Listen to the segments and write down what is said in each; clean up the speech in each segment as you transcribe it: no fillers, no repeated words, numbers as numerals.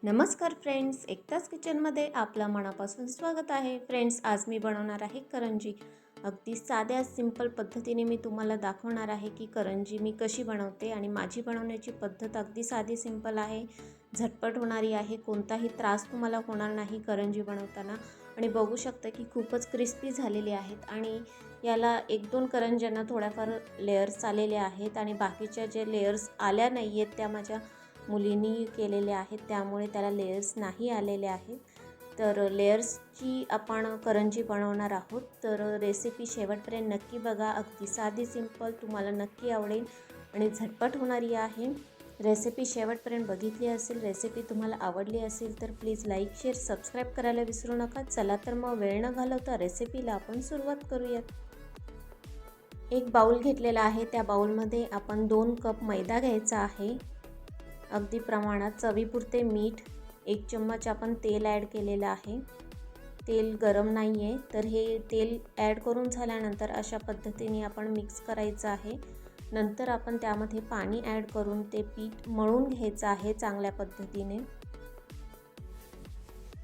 नमस्कार फ्रेंड्स, एकताच किचनमध्ये आपलं मनापासून स्वागत आहे. फ्रेंड्स, आज मी बनवणार आहे करंजी. अगदी साध्या सिंपल पद्धतीने मी तुम्हाला दाखवणार आहे की करंजी मी कशी बनवते आणि माझी बनवण्याची पद्धत अगदी साधी सिंपल आहे, झटपट होणारी आहे. कोणताही त्रास तुम्हाला होणार नाही करंजी बनवताना. आणि बघू शकता की खूपच क्रिस्पी झालेली आहेत आणि याला 1-2 करंज्यांना थोड्याफार लेयर्स आलेले आहेत आणि बाकीच्या जे लेयर्स आल्या नाही आहेत त्या माझ्या मुलींनी केलेले आहेत, त्यामुळे त्याला लेयर्स नाही आलेले आहेत. तर लेयर्सची आपण करंजी बनवणार आहोत. तर रेसिपी शेवटपर्यंत नक्की बघा. अगदी साधी सिंपल, तुम्हाला नक्की आवडेल आणि झटपट होणारी आहे. रेसिपी शेवटपर्यंत बघितली असेल, रेसिपी तुम्हाला आवडली असेल तर प्लीज लाईक, शेअर, सबस्क्राईब करायला विसरू नका. चला तर मग वेळ न घालवता रेसिपीला आपण सुरुवात करूयात. एक बाउल घेतलेला आहे. त्या बाउलमध्ये आपण 2 कप मैदा घ्यायचा आहे. अगदी प्रमाणात चवीपुरते मीठ, 1 चम्मच आपण तेल ॲड केलेलं आहे. तेल गरम नाही आहे, तर हे तेल ॲड करून झाल्यानंतर अशा पद्धतीने आपण मिक्स करायचं आहे. नंतर आपण त्यामध्ये पाणी ॲड करून ते पीठ मळून घ्यायचं आहे चांगल्या पद्धतीने.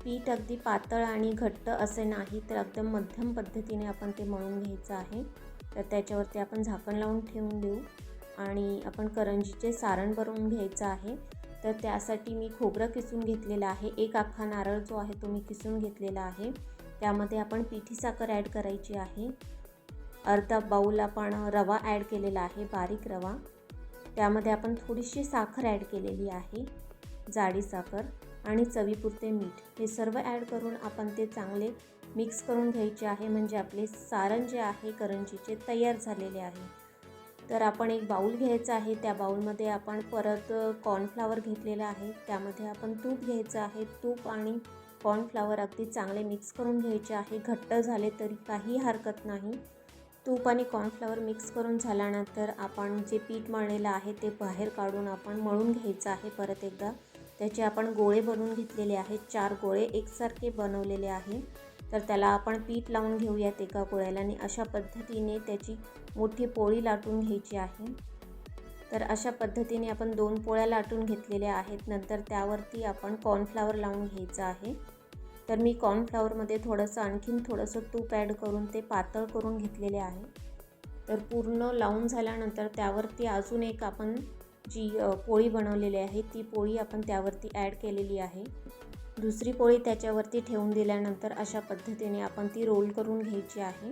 पीठ अगदी पातळ आणि घट्ट असे नाही, तर एकदम मध्यम पद्धतीने आपण ते मळून घ्यायचं आहे. तर त्याच्यावरती आपण झाकण लावून ठेवून देऊ आणि आपण करंजीचे सारण बनवून घ्यायचं आहे. तर त्यासाठी मी खोबरं किसून घेतलेलं आहे. 1 अख्खा नारळ जो आहे तो मी किसून घेतलेला आहे. त्यामध्ये आपण पिठी साखर ॲड करायची आहे. अर्धा बाउल आपण रवा ॲड केलेला आहे, बारीक रवा. त्यामध्ये आपण थोडीशी साखर ॲड केलेली आहे, जाडी साखर, आणि चवीपुरते मीठ. हे सर्व ॲड करून आपण ते चांगले मिक्स करून घ्यायचे आहे. म्हणजे आपले सारण जे आहे करंजीचे तयार झालेले आहे. तर आपण एक बाउल घ्यायचा आहे. त्या बाउलमध्ये आपण परत कॉर्नफ्लॉवर घेतलेलं आहे. त्यामध्ये आपण तूप घ्यायचं आहे. तूप आणि कॉर्नफ्लॉवर अगदी चांगले मिक्स करून घ्यायचे आहे. घट्ट झाले तरी काही हरकत नाही. तूप आणि कॉर्नफ्लॉवर मिक्स करून झाल्यानंतर आपण जे पीठ मळलेलं आहे ते बाहेर काढून आपण मळून घ्यायचं आहे परत एकदा. त्याचे आपण गोळे बनवून घेतलेले आहेत. 4 गोळे एकसारखे बनवलेले आहे. तर त्याला आपण पीठ लावून घेऊयात एका गोळ्याला आणि अशा पद्धतीने त्याची मोठी पोळी लाटून घ्यायची आहे. तर अशा पद्धतीने आपण 2 पोळ्या लाटून घेतलेल्या आहेत. नंतर त्यावरती आपण कॉर्नफ्लॉवर लावून घ्यायचं आहे. तर मी कॉर्नफ्लॉवरमध्ये आणखीन थोडंसं तूप ॲड करून ते पातळ करून घेतलेले आहे. तर पूर्ण लावून झाल्यानंतर त्यावरती अजून एक आपण जी पोळी बनवलेली आहे ती पोळी आपण त्यावरती ॲड केलेली आहे. दुसरी पोळी त्याच्यावरती ठेवून दिल्यानंतर अशा पद्धतीने आपण ती रोल करून घ्यायची आहे.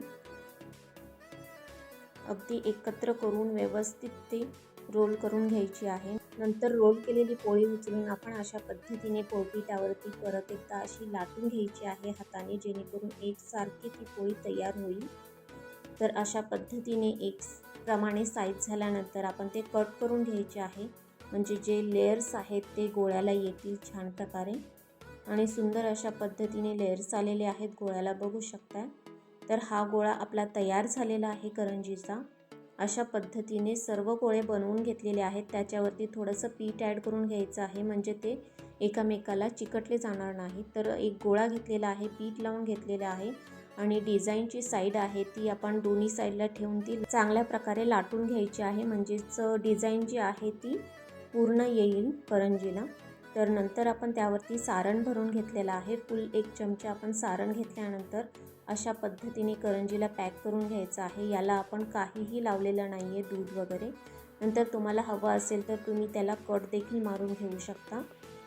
अगदी एकत्र करून व्यवस्थित ते रोल करून घ्यायची आहे. नंतर रोल केलेली पोळी उचलून आपण अशा पद्धतीने पोळपीठावरती परत एकदा अशी लाटून घ्यायची आहे हाताने, जेणेकरून एकसारखी ती पोळी तयार होईल. तर अशा पद्धतीने एक प्रमाणे साईज झाल्यानंतर आपण ते कट करून घ्यायचे आहे. म्हणजे जे लेयर्स आहेत ते गोळ्याला येतील छान प्रकारे. आणि सुंदर अशा पद्धतीने लेयर्स आलेले आहेत गोळ्याला, बघू शकता. तर हा गोळा आपला तयार झालेला आहे करंजीचा. अशा पद्धतीने सर्व गोळे बनवून घेतलेले आहेत. त्याच्यावरती थोडंसं पीठ ॲड करून घ्यायचं आहे, म्हणजे ते एकामेकाला चिकटले जाणार नाही. तर एक गोळा घेतलेला आहे, पीठ लावून घेतलेलं आहे आणि डिझाईनची साईड आहे ती आपण दोन्ही साईडला ठेवून ती चांगल्या प्रकारे लाटून घ्यायची आहे. म्हणजेच डिझाईन जी आहे ती पूर्ण येईल करंजीला. तर नंतर आपण त्यावरती सारण भरून घेतलेलं आहे. फुल 1 चमचा आपण सारण घेतल्यानंतर अशा पद्धतीने करंजीला पॅक करून घ्यायचं आहे. याला आपण काहीही लावलेलं नाही आहे, दूध वगैरे. नंतर तुम्हाला हवं असेल तर तुम्ही त्याला कट देखील मारून घेऊ शकता.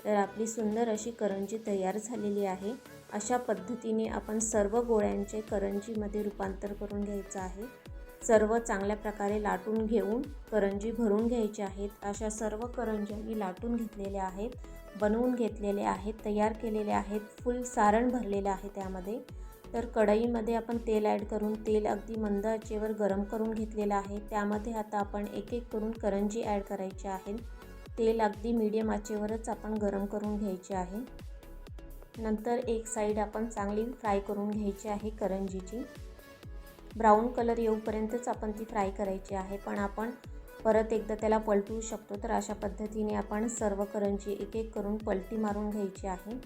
तर आपली सुंदर अशी करंजी तयार झालेली आहे. अशा पद्धतीने आपण सर्व गोळ्यांचे करंजीमध्ये रूपांतर करून घ्यायचं आहे. सर्व चांगल्या प्रकारे लाटून घेऊन करंजी भरून घ्यायची आहेत. अशा सर्व करंज्या मी लाटून घेतलेल्या आहेत, बनवून घेतलेले आहेत, तयार केलेले आहेत. फुल सारण भरलेलं आहे त्यामध्ये. तर कढईमध्ये आपण तेल ॲड करून तेल अगदी मंद आचेवर गरम करून घेतलेलं आहे. त्यामध्ये आता आपण एक एक करून करंजी ॲड करायची आहे. तेल अगदी मीडियम आचेवरच आपण गरम करून घ्यायचे आहे. नंतर एक साईड आपण चांगली फ्राय करून घ्यायची आहे करंजीची. ब्राऊन कलर येऊपर्यंतच आपण ती फ्राय करायची आहे, पण आपण परत एकदा त्याला पलटवू शकतो. तर अशा पद्धतीने आपण सर्व करंजी एक एक करून पलटी मारून घ्यायची आहे.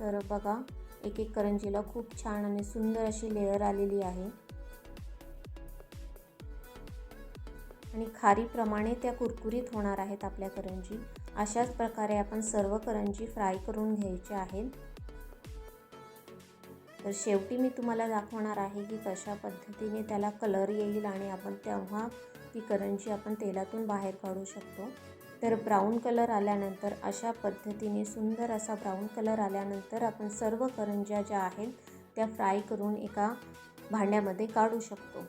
तर बघा, एक एक करंजीला खूप छान आणि सुंदर अशी लेयर आलेली आहे. आणि खारीप्रमाणे त्या कुरकुरीत होणार आहेत आपल्या करंजी। अशाच प्रकारे आपण सर्व करंजी फ्राय करून घ्यायच्या आहेत। तर शेवटी मी तुम्हाला दाखवणार आहे की कशा पद्धतीने त्याला कलर येईल आणि आपण तेव्हा ती करंजी आपण तेलातून बाहेर काढू शकतो। तर ब्राऊन कलर आल्यानंतर अशा पद्धतीने सुंदर असा ब्राऊन कलर आल्यानंतर आपण सर्व करंज्या ज्या आहेत त्या फ्राय करून एका भांड्यामध्ये काढू शकतो।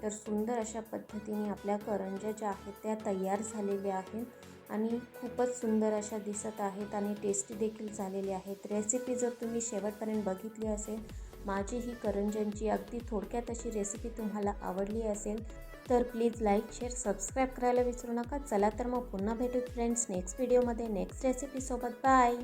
तर सुंदर अशा पद्धतीने आपल्या करंज्या ज्या आहेत त्या तयार झालेल्या आहेत आणि खूपच सुंदर अशा दिसत आहेत आणि टेस्टी देखील झालेल्या आहेत। रेसिपी जर तुम्ही शेवटपर्यंत बघितली असेल, माझी ही करंज्यांची अगदी थोडक्यात अशी रेसिपी तुम्हाला आवडली असेल तर प्लीज लाईक, शेअर, सबस्क्राईब करायला विसरू नका। चला तर मग पुन्हा भेटू फ्रेंड्स नेक्स्ट व्हिडिओमध्ये नेक्स्ट रेसिपीसोबत। बाय।